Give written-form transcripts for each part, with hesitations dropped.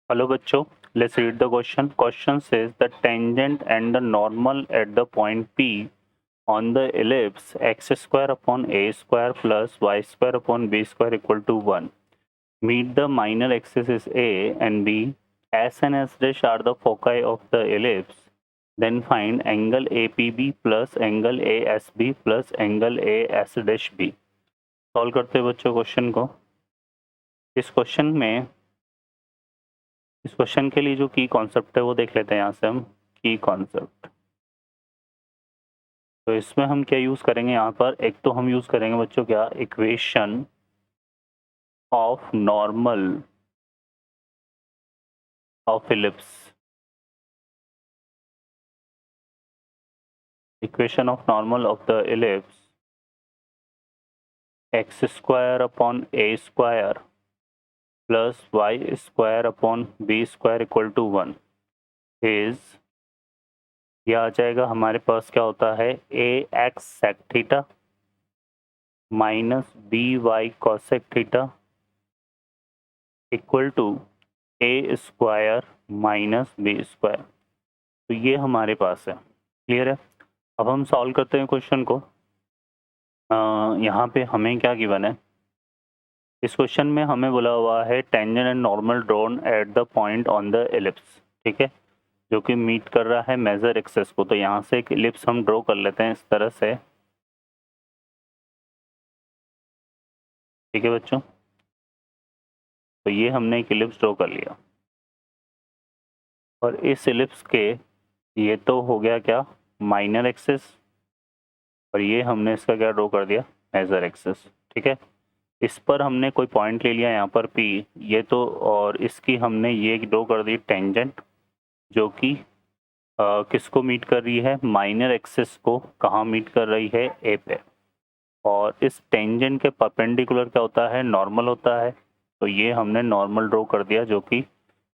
Hello बच्चों, let's read the question. Question says the tangent and the normal at the point P on the ellipse x square upon a square plus y square upon b square equal to 1. Meet the minor axes is A and B. S and S dash are the foci of the ellipse. Then find angle APB plus angle ASB plus angle AS dash B. Solve करते हैं बच्चों question को। इस question के लिए जो की concept है वो देख लेते हैं। यहाँ से हम की कॉन्सेप्ट, तो इसमें हम क्या यूज करेंगे, यहाँ पर एक तो हम यूज करेंगे बच्चों क्या, equation of normal of ellipse. Equation of normal of the ellipse x square upon a square plus y square upon b square equal to 1 is, यह आ जाएगा हमारे पास क्या होता है, a x sec theta minus b y cosec theta equal to A square minus B square. तो ये हमारे पास है। क्लियर है। अब हम सॉल्व करते हैं क्वेश्चन को। यहाँ पे हमें क्या गिवन है, इस क्वेश्चन में हमें बोला हुआ है tangent and normal drawn at the point on the ellipse, ठीक है, जो कि मीट कर रहा है मेजर एक्सेस को। तो यहाँ से एक एलिप्स हम ड्रॉ कर लेते हैं इस तरह से, ठीक है बच्चों। तो ये हमने एक एलिप्स ड्रॉ कर लिया और इस एलिप्स के ये तो हो गया क्या, माइनर एक्सेस, और ये हमने इसका क्या ड्रॉ कर दिया, मेजर एक्सेस, ठीक है। इस पर हमने कोई पॉइंट ले लिया यहाँ पर P, ये तो, और इसकी हमने ये ड्रॉ कर दी टेंजेंट, जो कि किसको मीट कर रही है, माइनर एक्सेस को। कहाँ मीट कर रही है, A पे। और इस टेंजेंट के परपेंडिकुलर क्या होता है, नॉर्मल होता है। तो ये हमने नॉर्मल ड्रॉ कर दिया जो कि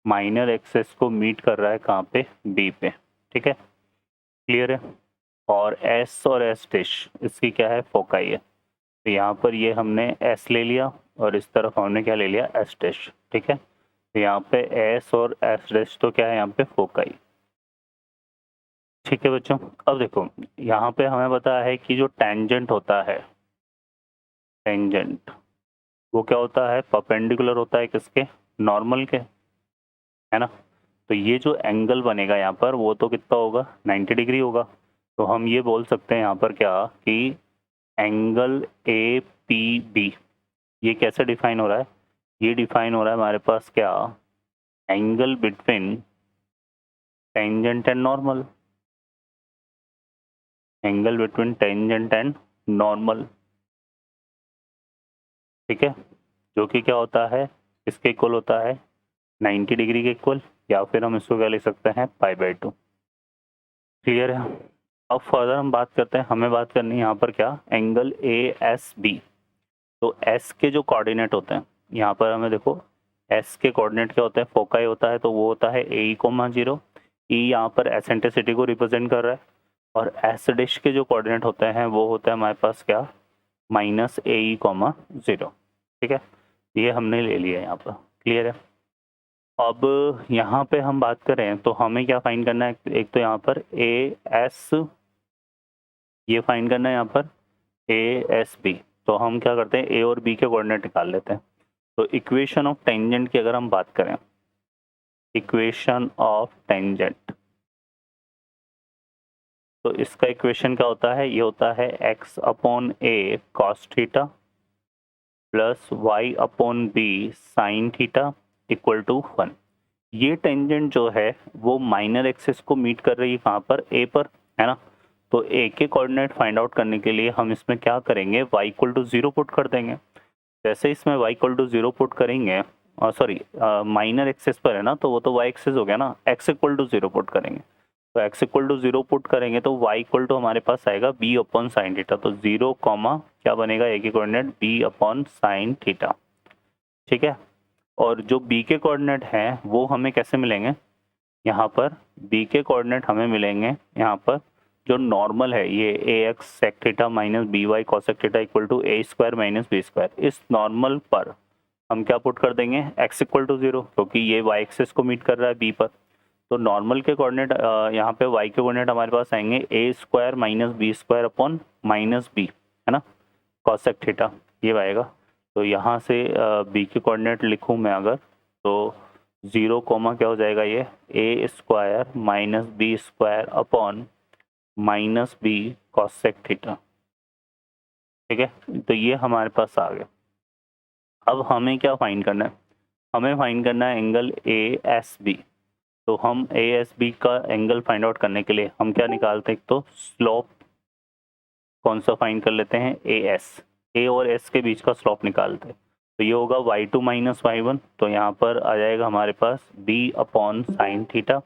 माइनर एक्सेस को मीट कर रहा है कहाँ पे, B पे, ठीक है। क्लियर है। और S और S डैश इसकी क्या है, फोकाई है। तो यहाँ पर ये हमने S ले लिया और इस तरफ हमने क्या ले लिया, S डैश, ठीक है। तो यहाँ पे S और S डैश तो क्या है, यहाँ पे फोकाई, ठीक है बच्चों। अब देखो यहाँ पे हमें पता है कि जो टेंजेंट होता है, टेंजेंट वो क्या होता है, परपेंडिकुलर होता है किसके, नॉर्मल के, है ना। तो ये जो एंगल बनेगा यहाँ पर वो तो कितना होगा, 90 डिग्री होगा। तो हम ये बोल सकते हैं यहाँ पर क्या, कि एंगल ए पी बी, ये कैसे डिफाइन हो रहा है, ये डिफाइन हो रहा है हमारे पास क्या, angle between tangent and normal, angle between tangent and normal, ठीक है, जो कि क्या होता है, इसके इक्वल होता है 90 डिग्री के इक्वल, या फिर हम इसको क्या लिख सकते हैं, π/2। क्लियर है। अब फर्दर हम बात करते हैं, हमें बात करनी है यहाँ पर क्या, एंगल ASB। तो S के जो कोऑर्डिनेट होते हैं, यहाँ पर हमें देखो S के कोऑर्डिनेट क्या होते हैं, फोकाई होता है, तो वो होता है AE,0। E यहाँ पर एसेंट्रिसिटी को रिप्रेजेंट कर रहा है, और S डिश के जो कोऑर्डिनेट होते हैं वो होता है हमारे पास क्या, -AE,0, ठीक है। ये हमने ले लिया यहाँ पर। क्लियर है। अब यहाँ पे हम बात करें तो हमें क्या फाइंड करना है, एक तो यहाँ पर AS, ये फाइंड करना है यहाँ पर ASB। तो हम क्या करते हैं, A और B के कोऑर्डिनेट निकाल लेते हैं। तो इक्वेशन ऑफ टेंजेंट की अगर हम बात करें, इक्वेशन ऑफ टेंजेंट, तो इसका इक्वेशन क्या होता है, ये होता है x/a cos theta plus y/b sin theta equal to 1। ये टेंजेंट जो है वो माइनर एक्सिस को मीट कर रही है कहाँ पर, A पर, है ना। तो A के कोऑर्डिनेट फाइंड आउट करने के लिए हम इसमें क्या करेंगे, y=0 पुट कर देंगे। जैसे इसमें y=0 पुट करेंगे, सॉरी माइनर एक्सिस पर है ना, तो वो तो y एक्सिस हो गया ना, x=0 पुट करेंगे। तो x=0 पुट करेंगे तो y= हमारे पास आएगा b/sin थीटा। तो 0, क्या बनेगा, a के कोऑर्डिनेट b/sin थीटा, ठीक है। और जो b के कोऑर्डिनेट हैं वो हमें कैसे मिलेंगे, यहाँ पर b के कोऑर्डिनेट हमें मिलेंगे यहाँ पर जो नॉर्मल है, ये ax sec theta minus by cosec theta equal to a square minus b square. इस नॉर्मल पर हम क्या पुट कर देंगे, x इक्वल टू 0, क्योंकि ये y एक्सिस को मीट कर रहा है b पर। तो नॉर्मल के कोऑर्डिनेट यहाँ पे y के कोऑर्डिनेट हमारे पास आएंगे a square minus B square upon minus B, है ना, कॉसेक थीटा ये आएगा। तो यहाँ से b के कोऑर्डिनेट लिखूँ मैं अगर, तो 0 कोमा क्या हो जाएगा, ये a square minus B square upon minus B cosec theta. ठीक है, तो ये हमारे पास आ गया। अब हमें क्या फाइंड करना है, हमें फाइंड करना है एंगल ए एस बी। तो हम ए एस बी का एंगल फाइंड आउट करने के लिए हम क्या निकालते हैं, एक तो स्लोप कौन सा फाइंड कर लेते हैं, ए एस, ए और एस के बीच का स्लोप निकालते हैं। तो ये होगा y2 माइनस वाई वन, तो यहाँ पर आ जाएगा हमारे पास b अपॉन साइन थीटा।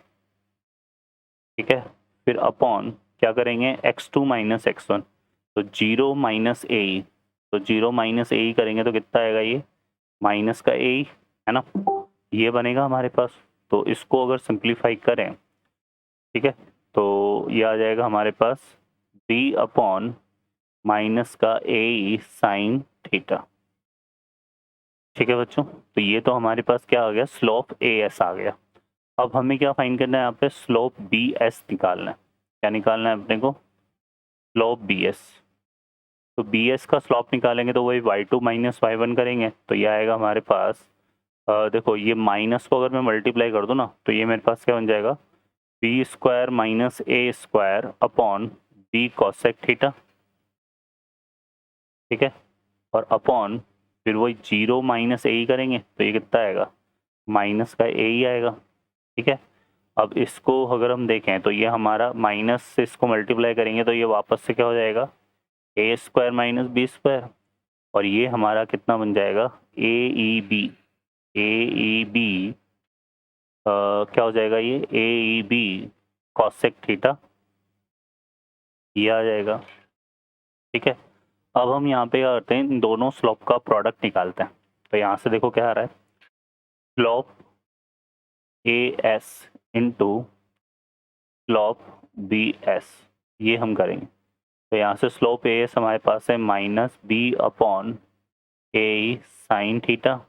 ठीक है, फिर अपॉन क्या करेंगे, x2 माइनस x1, तो 0 माइनस ए, तो 0 माइनस ए करेंगे तो कितना आएगा, ये माइनस का ए, है ना, ये बनेगा हमारे पास। तो इसको अगर सिंप्लीफाई करें, ठीक है, तो ये आ जाएगा हमारे पास b अपॉन माइनस का ए साइन थीटा। ठीक है बच्चों, तो ये तो हमारे पास क्या आ गया, स्लोप ए एस आ गया। अब हमें क्या फाइंड करना है, यहाँ पे स्लोप बी एस निकालना है। क्या निकालना है अपने को, स्लोप बी एस। तो बी एस का स्लोप निकालेंगे तो वही y2 माइनस वाई वन करेंगे, तो ये आएगा हमारे पास देखो ये माइनस को अगर मैं मल्टीप्लाई कर दूँ ना, तो ये मेरे पास क्या बन जाएगा, बी स्क्वायर माइनस ए square upon b cosec theta. ठीक है, और अपॉन फिर वही 0 माइनस ए ही करेंगे तो ये कितना आएगा, माइनस का ए ही आएगा। ठीक है, अब इसको अगर हम देखें तो ये हमारा माइनस से इसको मल्टीप्लाई करेंगे तो ये वापस से क्या हो जाएगा, ए स्क्वायर माइनस बी स्क्वायर, और ये हमारा कितना बन जाएगा, ए ई बी, ए ई बी क्या हो जाएगा, ये ए ई बी कॉसेक थीटा, ये आ जाएगा। ठीक है, अब हम यहाँ पे क्या करते हैं, इन दोनों स्लोप का प्रोडक्ट निकालते हैं। तो यहाँ से देखो क्या आ रहा है, slope A S into slope B S, ये हम करेंगे। तो यहाँ से स्लोप ए एस हमारे पास है minus b upon a sine theta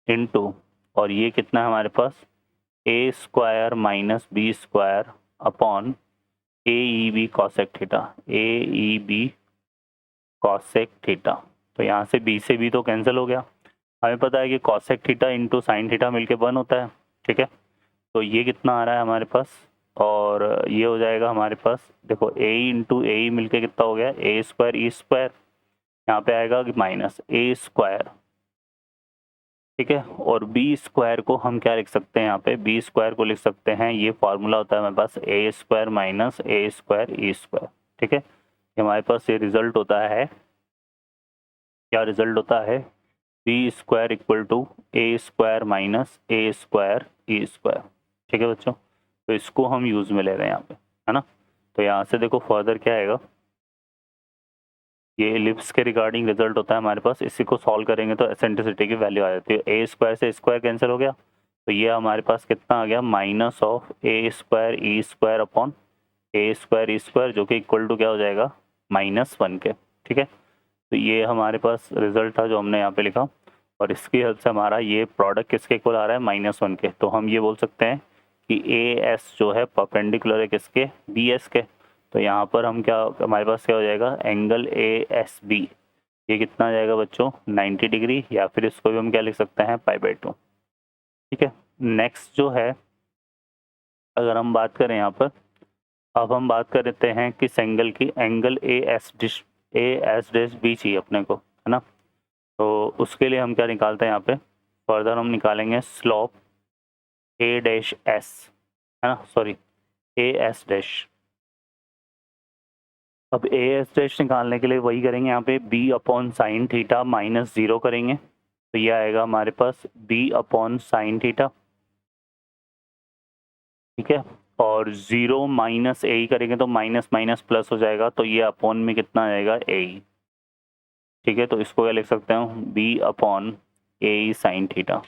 into, और ये कितना है हमारे पास, a square minus B square upon a e b cosec theta, a e b cosec theta. तो यहाँ से बी से बी तो कैंसिल हो गया, हमें पता है कि cosec theta into sine theta मिलके 1 होता है। ठीक है, तो ये कितना आ रहा है हमारे पास, और ये हो जाएगा हमारे पास, देखो ए इंटू ए मिलके कितना हो गया, ए स्क्वायर ई स्क्वायर, यहाँ पे आएगा कि माइनस ए स्क्वायर। ठीक है, और बी स्क्वायर को हम क्या लिख सकते हैं, यहाँ पे बी स्क्वायर को लिख सकते हैं, ये फार्मूला होता है हमारे पास a square minus A square E square. ठीक है, हमारे पास ये रिजल्ट होता है, क्या रिजल्ट होता है, B square equal to A square minus A square E square. ठीक है बच्चों, तो इसको हम यूज़ में ले रहे हैं यहाँ पे, है ना। तो यहाँ से देखो फर्दर क्या आएगा, ये एलिप्स के रिगार्डिंग रिजल्ट होता है हमारे पास, इसी को सॉल्व करेंगे तो एसेंट्रिसिटी की वैल्यू आ जाती है, ए स्क्वायर से स्क्वायर कैंसिल हो गया, तो ये हमारे पास कितना आ गया, minus of a square E square upon a square E square, जो कि इक्वल टू क्या हो जाएगा, -1 के। ठीक है, तो ये हमारे पास रिजल्ट था जो हमने यहाँ पे लिखा, और इसकी हेल्प से हमारा ये प्रोडक्ट किसके इक्वल आ रहा है, -1 के। तो हम ये बोल सकते हैं कि ए एस जो है परपेंडिकुलर है किसके, बी एस के। तो यहाँ पर हम क्या, हमारे पास क्या हो जाएगा, एंगल ए एस बी, ये कितना आ जाएगा बच्चों, 90 डिग्री, या फिर इसको भी हम क्या लिख सकते हैं, π/2। ठीक है, नेक्स्ट जो है, अगर हम बात करें यहाँ पर, अब हम बात करते हैं किस एंगल की, angle A S dash B चाहिए अपने को, है ना। तो उसके लिए हम क्या निकालते हैं यहाँ पे, फर्दर हम निकालेंगे स्लोप ए डैश एस, है ना, सॉरी ए एस डैश। अब ए एस डैश निकालने के लिए वही करेंगे, यहाँ पे बी अपॉन साइन थीटा -0 करेंगे, तो ये आएगा हमारे पास बी अपॉन साइन थीटा। ठीक है, और 0 माइनस ए करेंगे तो माइनस माइनस प्लस हो जाएगा, तो ये अपॉन में कितना आएगा, ए। ठीक है, तो इसको क्या लिख सकते हैं, B upon a sine theta,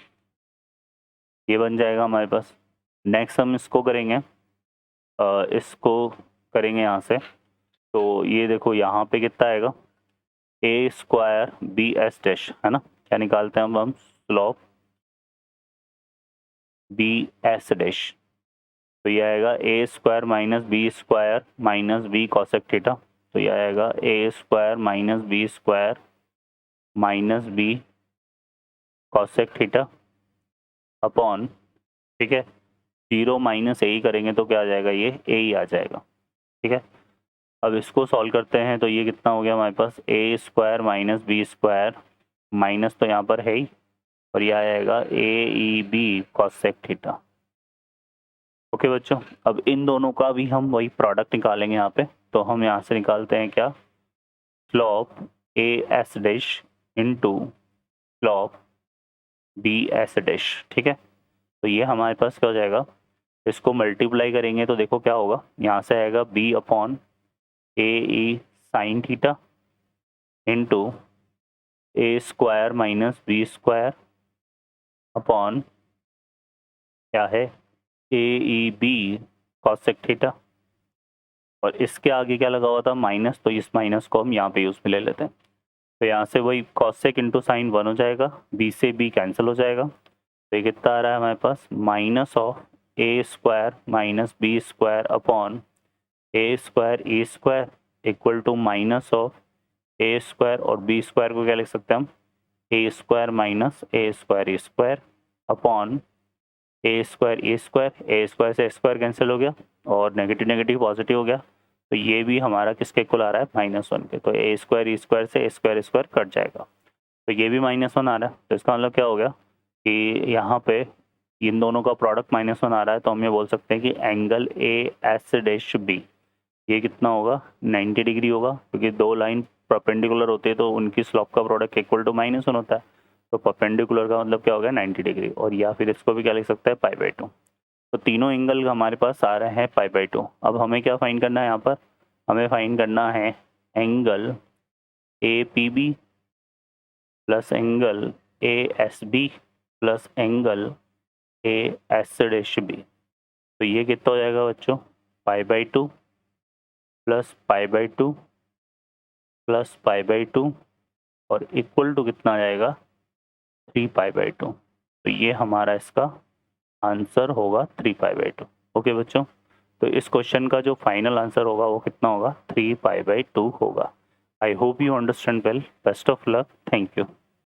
ये बन जाएगा हमारे पास। नेक्स्ट हम इसको करेंगे, इसको करेंगे यहाँ से, तो ये देखो यहाँ पे कितना आएगा, a square B S dash, है ना। क्या निकालते हैं अब हम, स्लोप बी एस डैश। तो ये आएगा a square minus B square minus B cosec theta. तो ये आएगा a square minus B square minus B cosec theta upon, ठीक है, 0 माइनस ए ही करेंगे तो क्या आ जाएगा, ये ए ही आ जाएगा। ठीक है, अब इसको सॉल्व करते हैं तो ये कितना हो गया हमारे पास, a square minus B square minus तो यहाँ पर है ही, और ये आएगा a e b cosec theta. Okay बच्चों, अब इन दोनों का भी हम वही प्रोडक्ट निकालेंगे यहाँ पे। तो हम यहाँ से निकालते हैं क्या, slope A S dash into slope B S dash. ठीक है, तो ये हमारे पास क्या हो जाएगा, इसको मल्टीप्लाई करेंगे तो देखो क्या होगा, यहाँ से आएगा b upon a e sine theta into a square minus B square upon क्या है, a e b cosec theta. और इसके आगे क्या लगा हुआ था, माइनस, तो इस माइनस को हम यहाँ पे यूज में ले लेते हैं। तो यहाँ से वही कॉसेक इंटू साइन 1 हो जाएगा, बी से बी कैंसिल हो जाएगा। तो ये कितना आ रहा है हमारे पास, minus of a square minus B square upon a square E square equal to minus of a square, और बी स्क्वायर को क्या लिख सकते हैं हम, a square minus A square E square upon a square E square. A square से square cancel हो गया और नेगेटिव नेगेटिव पॉजिटिव हो गया, तो ये भी हमारा किसके इक्वल आ रहा है, -1 के। तो ए स्क्वायर ई स्क्वायर से स्क्वायर स्क्वायर कट जाएगा, तो ये भी -1 आ रहा है। तो इसका मतलब क्या हो गया कि यहाँ पे इन दोनों का प्रोडक्ट -1 आ रहा है, तो हम ये बोल सकते हैं कि angle A S dash B ये कितना होगा, 90 डिग्री होगा, क्योंकि दो लाइन परपेंडिकुलर होते हैं तो उनकी स्लोप का प्रोडक्ट इक्वल टू -1 होता है। तो परपेंडिकुलर का मतलब क्या हो गया, 90 डिग्री, और या फिर इसको भी क्या लिख सकते हैं, π/2। तो तीनों एंगल हमारे पास आ रहे हैं π/2। अब हमें क्या फाइंड करना है, यहाँ पर हमें फाइंड करना है angle A P B plus angle A S B plus angle A S dash B. तो ये कितना हो जाएगा बच्चों, π/2 प्लस π/2 प्लस π/2 और इक्वल टू कितना आ जाएगा, 3π/2। तो ये हमारा इसका आंसर होगा 3π/2। ओके बच्चों, तो इस क्वेश्चन का जो फाइनल आंसर होगा वो कितना होगा, 3π/2 होगा। I hope you understand well. Best of luck, thank you.